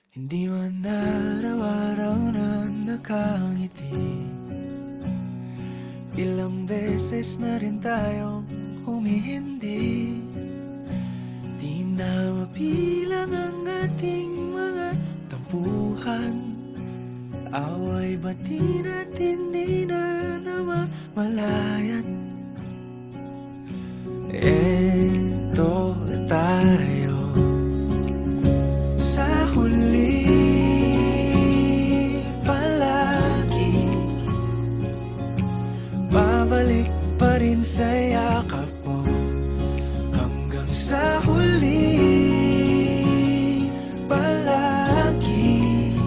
Hindi man araw-araw na nakangiti, ilang beses na rin tayong humihindi. Di na mabilang ang ating mga tampuhan, away bati natin di na namamalayan. Eto na tayo sa huli palagi, babalik pa rin sa yakap mo hanggang sa huli palagi.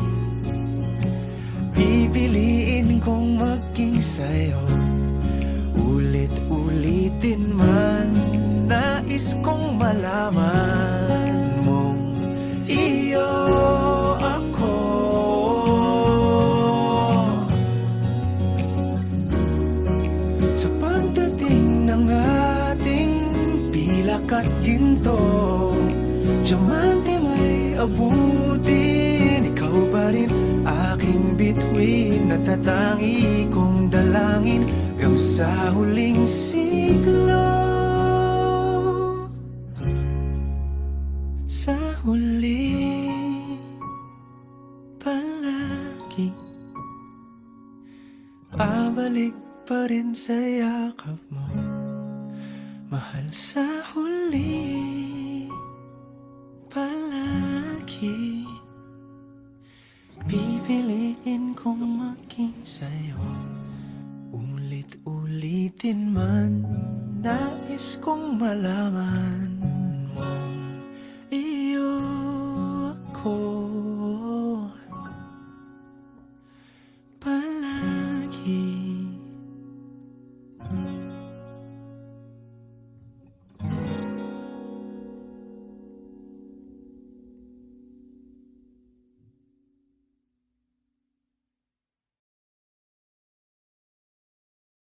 Pipiliin kong maging sa'yo, ulit-ulitin man. Nais kong malaman mong iyo ako. Sa pagdating ng ating pilak at ginto, diamante may abutin, ikaw pa rin aking bituin, natatangi kong dalangin hanggang sa huling siglo. Sa huli palagi, babalik pa rin sa yakap mo, mahal. Sa huli palagi, pipiliin kong maging sa'yo, ulit-ulitin man. Nais kong malaman